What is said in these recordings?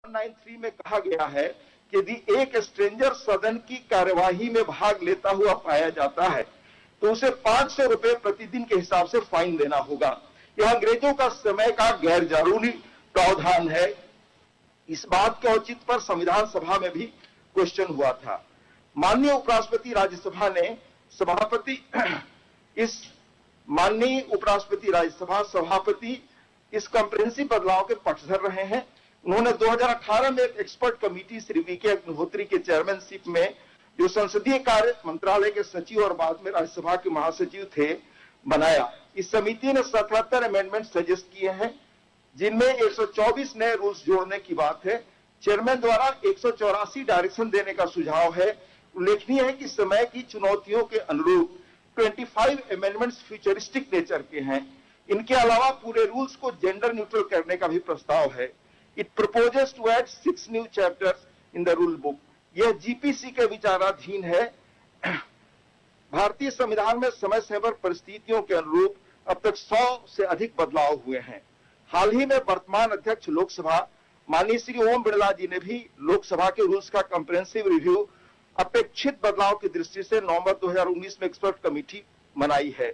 193 में कहा गया है कि यदि एक स्ट्रेंजर सदन की कार्यवाही में भाग लेता हुआ पाया जाता है तो उसे 500 रुपए प्रतिदिन के हिसाब से फाइन देना होगा। यह अंग्रेजों का समय का गैर जरूरी प्रावधान है। इस बात के औचित्य पर संविधान सभा में भी क्वेश्चन हुआ था। माननीय उपराष्ट्रपति राज्यसभा ने माननीय उपराष्ट्रपति राज्यसभा सभापति इस कॉम्प्रिहेंसिव बदलाव के पक्षधर रहे हैं। उन्होंने 2018 में एक expert committee Shri VK Agnihotri के चेयरमैनशिप में, जो संसदीय कार्य मंत्रालय के सचिव और बाद में राज्यसभा के महासचिव थे, बनाया। इस समिति ने 77 अमेंडमेंट सजेस्ट किए हैं, जिनमें 124 नए रूल्स जोड़ने की बात है। चेयरमैन द्वारा 184 डायरेक्शन देने का सुझाव है। उल्लेखनीय है कि समय की चुनौतियों के अनुरूप 25 अमेंडमेंट्स फ्यूचरिस्टिक नेचर के हैं। इनके अलावा पूरे रूल्स को जेंडर न्यूट्रल करने का भी प्रस्ताव है। It proposes to add 6 new chapters in the rule book. यह जीपीसी के विचाराधीन है। भारतीय संविधान में समय समय पर परिस्थितियों के अनुरूप अब तक 100 से अधिक बदलाव हुए हैं। हाल ही में वर्तमान अध्यक्ष लोकसभा माननीय श्री ओम बिड़ला जी ने भी लोकसभा के रूल्स का कॉम्प्रिहेंसिव रिव्यू अपेक्षित बदलाव की दृष्टि से नवंबर 2019 में एक्सपर्ट कमेटी बनाई है।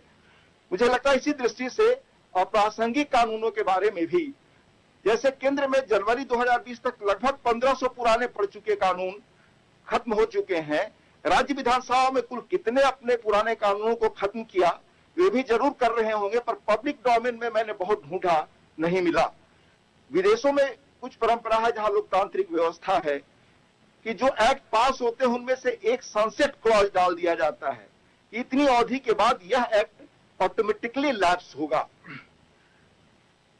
मुझे लगता है इसी दृष्टि से अप्रासंगिक कानूनों के बारे में भी, जैसे केंद्र में जनवरी 2020 तक लगभग 1500 पुराने पड़ चुके कानून खत्म हो चुके हैं। राज्य विधानसभा में कुल कितने अपने पुराने कानूनों को खत्म किया वे भी जरूर कर रहे होंगे, पर पब्लिक डोमेन में मैंने बहुत ढूंढा, नहीं मिला। विदेशों में कुछ परंपरा है जहां लोकतांत्रिक व्यवस्था है कि जो एक्ट पास होते हैं उनमें से एक सनसेट क्लॉज डाल दिया जाता है। इतनी अवधि के बाद यह एक्ट ऑटोमेटिकली लैप्स होगा।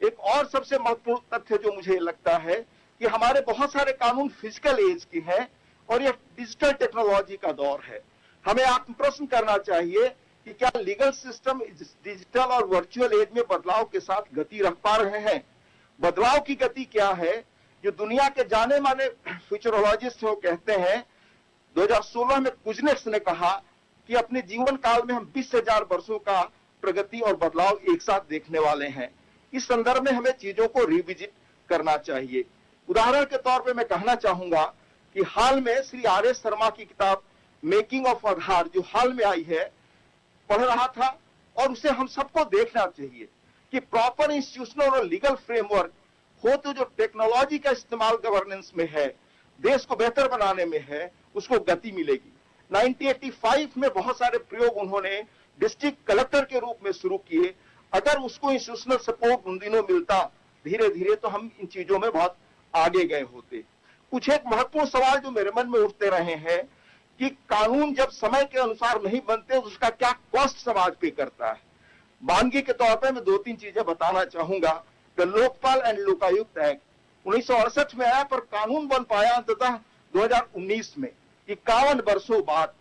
एक और सबसे महत्वपूर्ण तथ्य जो मुझे लगता है कि हमारे बहुत सारे कानून फिजिकल एज के हैं और यह डिजिटल टेक्नोलॉजी का दौर है। हमें आत्मप्रश्न करना चाहिए कि क्या लीगल सिस्टम डिजिटल और वर्चुअल एज में बदलाव के साथ गति रख पा रहे हैं। बदलाव की गति क्या है? जो दुनिया के जाने माने फ्यूचरोलॉजिस्ट वो कहते हैं, 2016 में कुजनेट्स ने कहा कि अपने जीवन काल में हम 20,000 वर्षों का प्रगति और बदलाव एक साथ देखने वाले हैं। इस संदर्भ में हमें चीजों को रिविजिट करना चाहिए। उदाहरण के तौर पे मैं कहना चाहूंगा कि हाल में श्री आर.एस. शर्मा की किताब मेकिंग ऑफ आधार जो हाल में आई है, पढ़ रहा था और उसे हम सबको देखना चाहिए कि प्रॉपर इंस्टीट्यूशनल और लीगल फ्रेमवर्क हो तो जो टेक्नोलॉजी का इस्तेमाल गवर्नेंस में है, देश को बेहतर बनाने में है, उसको गति मिलेगी। 1985 में बहुत सारे प्रयोग उन्होंने डिस्ट्रिक्ट कलेक्टर के रूप में शुरू किए। अगर उसको इंस्टीट्यूशनल सपोर्ट उन दिनों मिलता धीरे धीरे तो हम इन चीजों में बहुत आगे गए होते। कुछ एक महत्वपूर्ण सवाल जो मेरे मन में उठते रहे हैं कि कानून जब समय के अनुसार नहीं बनते तो उसका क्या कॉस्ट समाज पे करता है। मानगी के तौर पे मैं 2-3 चीजें बताना चाहूंगा। The Lokpal and Lokayukta act 1968 में आया, पर कानून बन पाया अंततः 2019 में, 51 वर्षों बाद।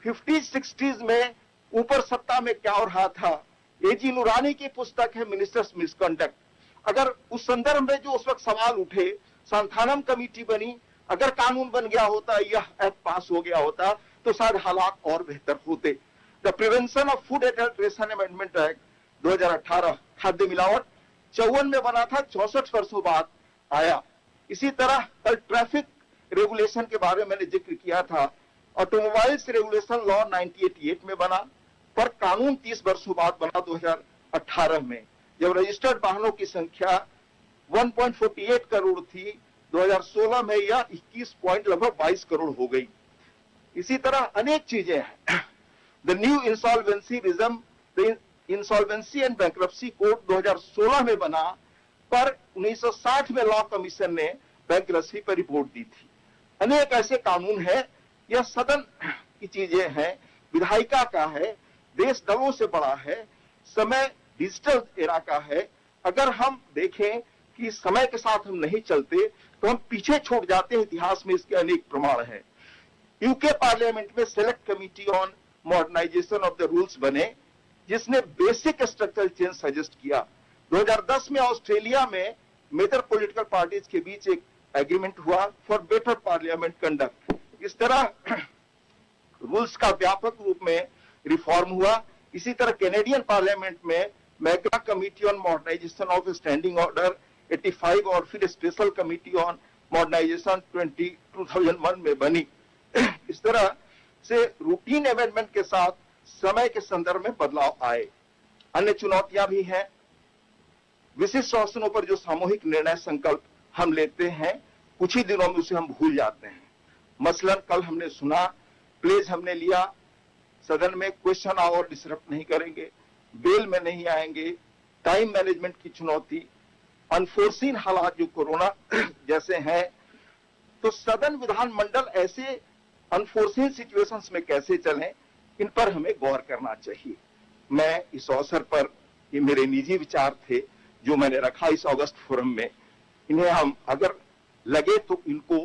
50-60s में ऊपर सत्ता में क्या हो रहा था, एजी नुरानी की पुस्तक है मिनिस्टर्स मिसकंडक्ट। अगर उस संदर्भ में जो उस वक्त सवाल उठे, संथानम कमेटी बनी, अगर कानून बन गया होता, यह एक्ट पास हो गया होता तो शायद हालात और बेहतर होते। The prevention of food adulteration amendment act 2018 खाद्य मिलावट 54 में बना था, 64 वर्षों बाद आया। इसी तरह कल ट्रैफिक रेगुलेशन के बारे में मैंने जिक्र किया था। ऑटोमोबाइल्स रेगुलेशन लॉ 1988 में बना, पर कानून 30 वर्षों बाद बना 2018 में, जब रजिस्टर्ड वाहनों की संख्या 1.48 करोड़ थी। 2016 में यह 22 करोड़ हो गई। इसी तरह अनेक चीजें हैं। The new insolvency regime, the insolvency and bankruptcy code 2016 में बना, पर 1960 में लॉ कमीशन ने बैंक्रप्सी पर रिपोर्ट दी थी। अनेक ऐसे कानून हैं। यह सदन की चीजें हैं, विधायिका का है, देश दलों से बड़ा है, समय डिजिटल एरा का है। अगर हम देखें कि समय के साथ हम नहीं चलते तो हम पीछे छूट जाते हैं। इतिहास में इसके अनेक प्रमाण हैं। यूके पार्लियामेंट में select committee on modernisation of the rules बने, जिसने बेसिक स्ट्रक्चरल चेंज सजेस्ट किया। 2010 में ऑस्ट्रेलिया में मेजर पॉलिटिकल पार्टीज के बीच एक एग्रीमेंट हुआ फॉर बेटर पार्लियामेंट कंडक्ट। इस तरह रूल्स का व्यापक रूप में रिफॉर्म हुआ। इसी तरह कैनेडियन पार्लियामेंट में McGrath committee on modernisation of standing order 85 और फिर स्पेशल कमेटी ऑन मॉडर्नाइजेशन 2001 में बनी। इस तरह से रूटीन अमेंडमेंट के साथ समय के संदर्भ में बदलाव आए। अन्य चुनौतियां भी हैं। विशिष्ट शासनों पर जो सामूहिक निर्णय संकल्प हम लेते हैं, कुछ ही दिनों में उसे हम भूल जाते हैं। मसलन कल हमने सुना, प्लेज हमने लिया, सदन में क्वेश्चन आवर डिसरप्ट नहीं करेंगे, बेल में नहीं आएंगे, टाइम मैनेजमेंट की चुनौती, अनफोर्सीन हालात जो कोरोना जैसे हैं, तो सदन विधानमंडल ऐसे अनफोर्सीन सिचुएशंस में कैसे चलें, इन पर हमें गौर करना चाहिए। मैं इस अवसर पर, ये मेरे निजी विचार थे जो मैंने रखा इस अगस्त फोरम में, इन्हें हम अगर लगे तो इनको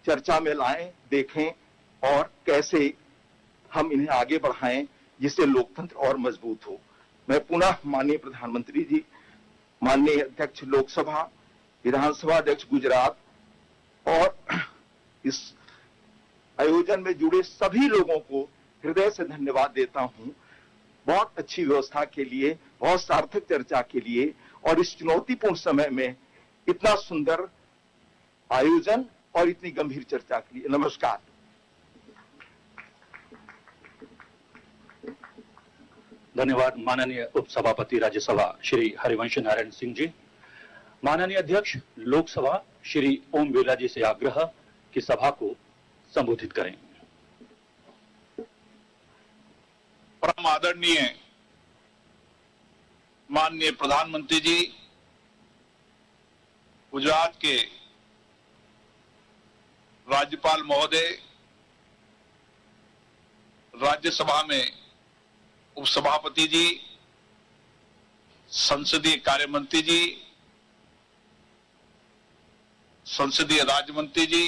चर्चा में लाएं, देखें और कैसे हम इन्हें आगे बढ़ाएं जिससे लोकतंत्र और मजबूत हो। मैं पुनः माननीय प्रधानमंत्री जी, माननीय अध्यक्ष लोकसभा, विधानसभा अध्यक्ष गुजरात और इस आयोजन में जुड़े सभी लोगों को हृदय से धन्यवाद देता हूं, बहुत अच्छी व्यवस्था के लिए, बहुत सार्थक चर्चा के लिए और इस चुनौतीपूर्ण समय में इतना सुंदर आयोजन और इतनी गंभीर चर्चा के लिए। नमस्कार। धन्यवाद माननीय उपसभापति राज्यसभा श्री हरिवंश नारायण सिंह जी। माननीय अध्यक्ष लोकसभा श्री ओम बिरला जी से आग्रह कि सभा को संबोधित करें। परम आदरणीय माननीय प्रधानमंत्री जी, गुजरात के राज्यपाल महोदय, राज्यसभा में उपसभापति जी, संसदीय कार्य मंत्री जी, संसदीय राज्य मंत्री जी,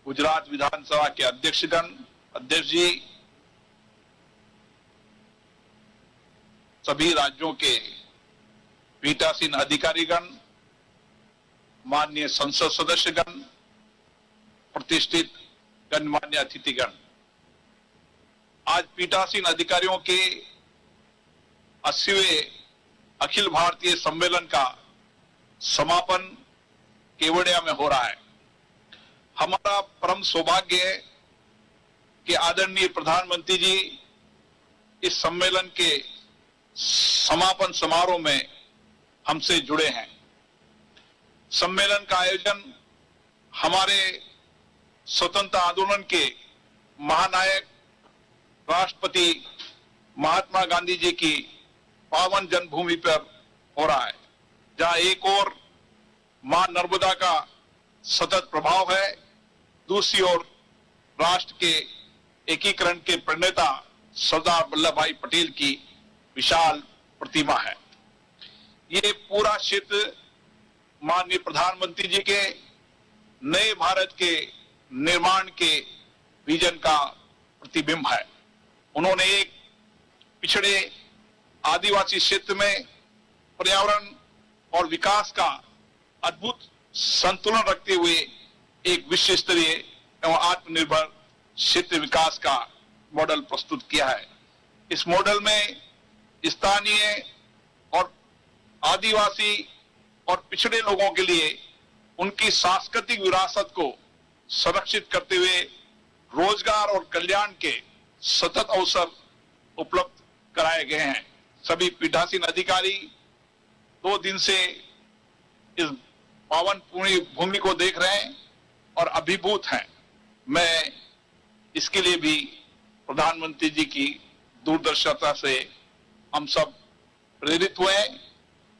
गुजरात विधानसभा के अध्यक्ष जी, सभी राज्यों के पीठासीन अधिकारीगण, माननीय संसद सदस्यगण, प्रतिष्ठित गणमान्य अतिथिगण, आज पीठासीन अधिकारियों के 80वें अखिल भारतीय सम्मेलन का समापन केवड़िया में हो रहा है। हमारा परम सौभाग्य है कि आदरणीय प्रधानमंत्री जी इस सम्मेलन के समापन समारोह में हमसे जुड़े हैं। सम्मेलन का आयोजन हमारे स्वतंत्रता आंदोलन के महानायक राष्ट्रपति महात्मा गांधी जी की पावन जन्मभूमि पर हो रहा है, जहां एक और मां नर्मदा का सतत प्रभाव है, दूसरी ओर राष्ट्र के एकीकरण के प्रणेता सरदार वल्लभ भाई पटेल की विशाल प्रतिमा है। ये पूरा क्षेत्र माननीय प्रधानमंत्री जी के नए भारत के निर्माण के विजन का प्रतिबिंब है। उन्होंने एक पिछड़े आदिवासी क्षेत्र में पर्यावरण और विकास का अद्भुत संतुलन रखते हुए एक विश्व स्तरीय एवं आत्मनिर्भर क्षेत्र विकास का मॉडल प्रस्तुत किया है। इस मॉडल में स्थानीय और आदिवासी और पिछड़े लोगों के लिए उनकी सांस्कृतिक विरासत को संरक्षित करते हुए रोजगार और कल्याण के सतत अवसर उपलब्ध कराए गए हैं। सभी पीठासीन अधिकारी 2 दिन से इस पावन भूमि को देख रहे हैं और अभिभूत हैं। मैं इसके लिए भी प्रधानमंत्री जी की दूरदर्शिता से हम सब प्रेरित हुए हैं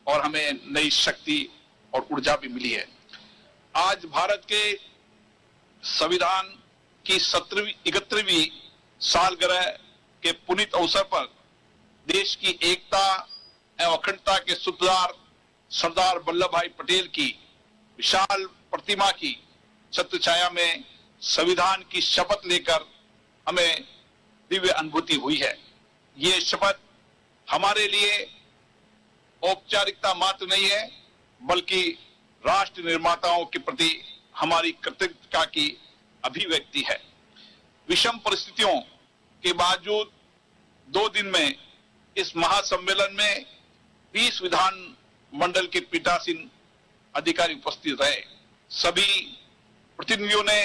और हमें नई शक्ति और ऊर्जा भी मिली है। आज भारत के संविधान की 71वीं सालगिरह के पुनीत अवसर पर देश की एकता एवं अखंडता के सूत्रधार सरदार वल्लभ भाई पटेल की विशाल प्रतिमा की छत्र छाया में संविधान की शपथ लेकर हमें दिव्य अनुभूति हुई है। ये शपथ हमारे लिए औपचारिकता मात्र नहीं है, बल्कि राष्ट्र निर्माताओं के प्रति हमारी कृतज्ञता की अभिव्यक्ति है। विषम परिस्थितियों के बावजूद 2 दिन में इस महासम्मेलन में 20 विधान मंडल के पीठासीन अधिकारी उपस्थित रहे। सभी प्रतिनिधियों ने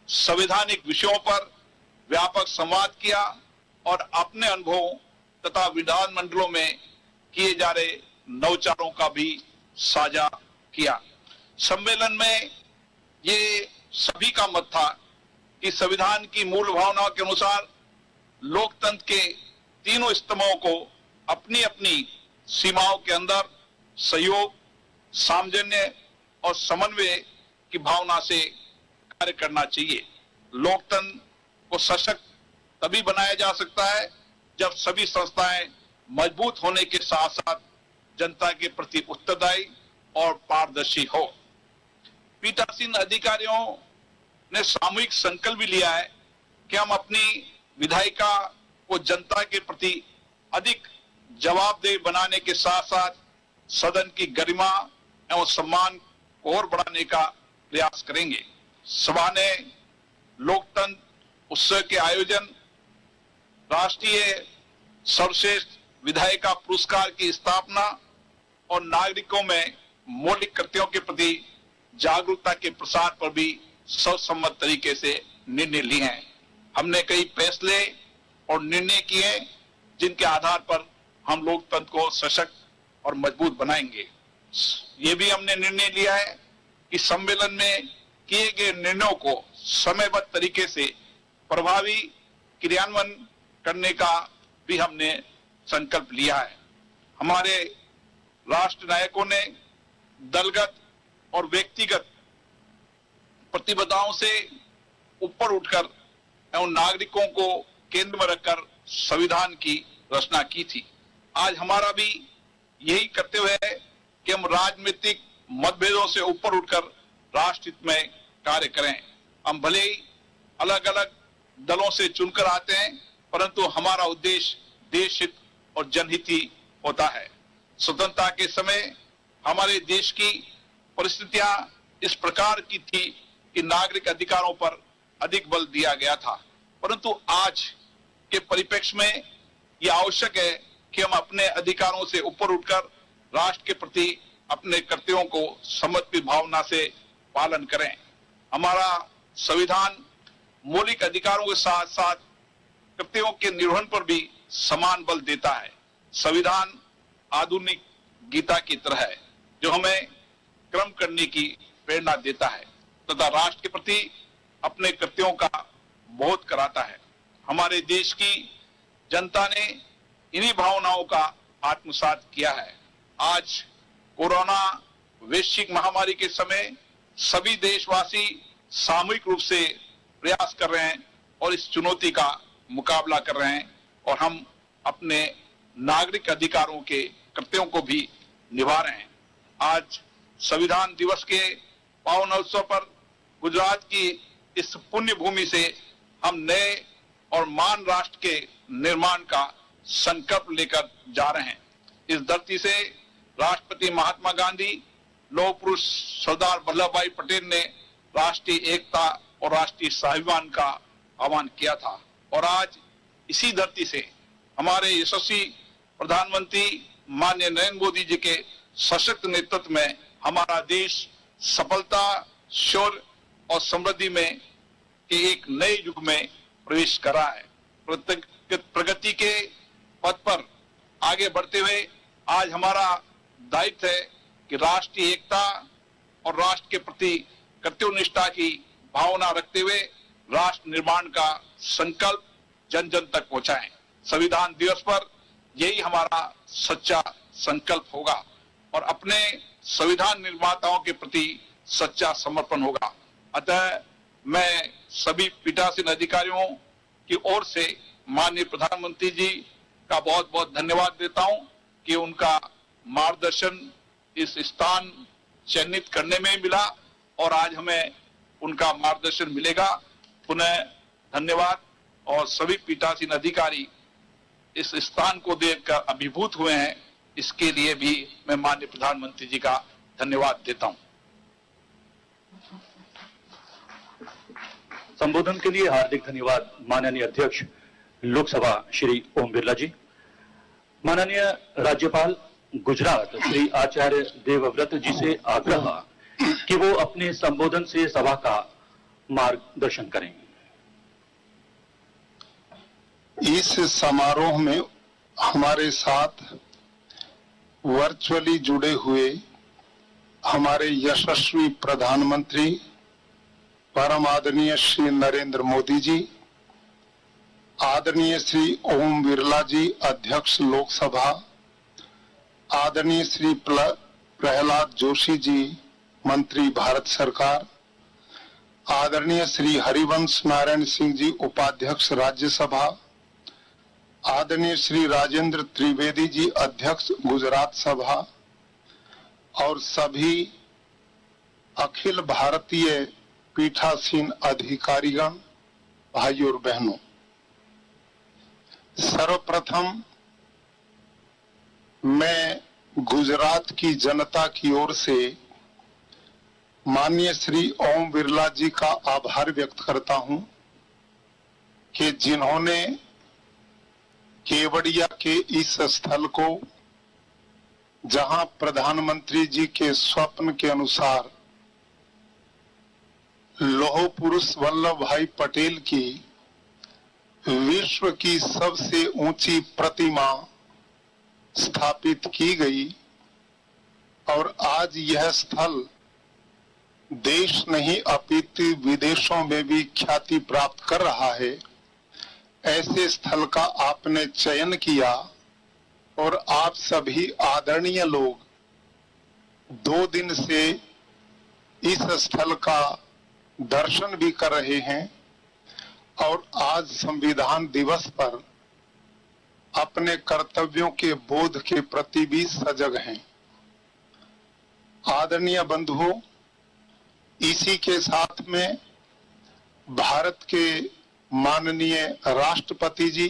संवैधानिक विषयों पर व्यापक संवाद किया और अपने अनुभव तथा विधान मंडलों में किए जा रहे नवचारों का भी साझा किया। सम्मेलन में ये सभी का मत था कि संविधान की मूल भावनाओं के अनुसार लोकतंत्र के तीनों स्तंभों को अपनी अपनी सीमाओं के अंदर सहयोग, सामंजस्य और समन्वय की भावना से कार्य करना चाहिए। लोकतंत्र को सशक्त तभी बनाया जा सकता है जब सभी संस्थाएं मजबूत होने के साथ साथ जनता के प्रति उत्तरदायी और पारदर्शी हो। पीठासीन अधिकारियों ने सामूहिक संकल्प भी लिया है कि हम अपनी विधायिका को जनता के प्रति अधिक जवाबदेह बनाने के साथ साथ सदन की गरिमा एवं सम्मान को और बढ़ाने का प्रयास करेंगे। सभा ने लोकतंत्र उत्सव के आयोजन, राष्ट्रीय सर्वश्रेष्ठ विधायिका पुरस्कार की स्थापना और नागरिकों में मौलिक कर्तव्यों के प्रति जागरूकता के प्रसार पर भी सर्वसम्मत तरीके से निर्णय लिए हैं। हमने कई फैसले और निर्णय किए जिनके आधार पर हम लोकतंत्र को सशक्त और मजबूत बनाएंगे। ये भी हमने निर्णय लिया है कि सम्मेलन में किए गए निर्णयों को समयबद्ध तरीके से प्रभावी क्रियान्वयन करने का भी हमने संकल्प लिया है। हमारे राष्ट्र नायकों ने दलगत और व्यक्तिगत प्रतिबद्धताओं से ऊपर उठकर एवं नागरिकों को केंद्र में रखकर संविधान की रचना की थी। आज हमारा भी यही कर्तव्य है कि हम राजनीतिक मतभेदों से ऊपर उठकर राष्ट्र हित में कार्य करें। हम भले ही अलग अलग दलों से चुनकर आते हैं, परंतु हमारा उद्देश्य देश हित और जनहित ही होता है। स्वतंत्रता के समय हमारे देश की परिस्थितियां इस प्रकार की थी कि नागरिक अधिकारों पर अधिक बल दिया गया था, परंतु आज के परिप्रेक्ष्य में यह आवश्यक है कि हम अपने अधिकारों से ऊपर उठकर राष्ट्र के प्रति अपने कर्तव्यों को समर्पित भावना से पालन करें। हमारा संविधान मौलिक अधिकारों के साथ साथ कर्तव्यों के निर्वहन पर भी समान बल देता है। संविधान आधुनिक गीता की तरह है जो हमें क्रम करने की प्रेरणा देता है तथा राष्ट्र के प्रति अपने कर्तव्यों का बोध कराता है। हमारे देश की जनता ने इन्हीं भावनाओं का आत्मसात किया है। आज कोरोना वैश्विक महामारी के समय सभी देशवासी सामूहिक रूप से प्रयास कर रहे हैं और इस चुनौती का मुकाबला कर रहे हैं और हम अपने नागरिक अधिकारों के कर्तव्यों को भी निभा रहे हैं। आज संविधान दिवस के पावन अवसर पर गुजरात की इस पुण्य भूमि से हम नए और महान राष्ट्र के निर्माण का संकल्प लेकर जा रहे हैं। इस धरती से राष्ट्रपति महात्मा गांधी, लौह पुरुष सरदार वल्लभ भाई पटेल ने राष्ट्रीय एकता और राष्ट्रीय स्वाभिमान का आह्वान किया था और आज इसी धरती से हमारे यशस्वी प्रधानमंत्री माननीय नरेंद्र मोदी जी के सशक्त नेतृत्व में हमारा देश सफलता, शौर्य और समृद्धि में के एक नए युग में प्रवेश कर रहा है। प्रगति के पथ पर आगे बढ़ते हुए आज हमारा दायित्व है कि राष्ट्रीय एकता और राष्ट्र के प्रति कर्तव्यनिष्ठा की भावना रखते हुए राष्ट्र निर्माण का संकल्प जन जन तक पहुंचाएं। संविधान दिवस पर यही हमारा सच्चा संकल्प होगा और अपने संविधान निर्माताओं के प्रति सच्चा समर्पण होगा। अतः मैं सभी पीठासीन अधिकारियों की ओर से माननीय प्रधानमंत्री जी का बहुत बहुत धन्यवाद देता हूं कि उनका मार्गदर्शन इस स्थान चयनित करने में मिला और आज हमें उनका मार्गदर्शन मिलेगा। पुनः धन्यवाद और सभी पीठासीन अधिकारी इस स्थान को देखकर अभिभूत हुए हैं, इसके लिए भी मैं माननीय प्रधानमंत्री जी का धन्यवाद देता हूं। संबोधन के लिए हार्दिक धन्यवाद माननीय अध्यक्ष लोकसभा श्री ओम बिरला जी। माननीय राज्यपाल गुजरात श्री आचार्य देवव्रत जी से आग्रह कि वो अपने संबोधन से सभा का मार्गदर्शन करें। इस समारोह में हमारे साथ वर्चुअली जुड़े हुए हमारे यशस्वी प्रधानमंत्री परम आदरणीय श्री नरेंद्र मोदी जी, आदरणीय श्री ओम बिरला जी अध्यक्ष लोकसभा, आदरणीय श्री प्रहलाद जोशी जी मंत्री भारत सरकार, आदरणीय श्री हरिवंश नारायण सिंह जी उपाध्यक्ष राज्यसभा, आदरणीय श्री राजेंद्र त्रिवेदी जी अध्यक्ष गुजरात सभा और सभी अखिल भारतीय पीठासीन अधिकारीगण, भाइयों और बहनों, सर्वप्रथम मैं गुजरात की जनता की ओर से माननीय श्री ओम बिरला जी का आभार व्यक्त करता हूं कि जिन्होंने केवड़िया के इस स्थल को, जहां प्रधानमंत्री जी के स्वप्न के अनुसार लौह पुरुष वल्लभ भाई पटेल की विश्व की सबसे ऊंची प्रतिमा स्थापित की गई और आज यह स्थल देश नहीं अपितु विदेशों में भी ख्याति प्राप्त कर रहा है, ऐसे स्थल का आपने चयन किया और आप सभी आदरणीय लोग 2 दिन से इस स्थल का दर्शन भी कर रहे हैं और आज संविधान दिवस पर अपने कर्तव्यों के बोध के प्रति भी सजग हैं। आदरणीय बंधुओं, इसी के साथ में भारत के माननीय राष्ट्रपति जी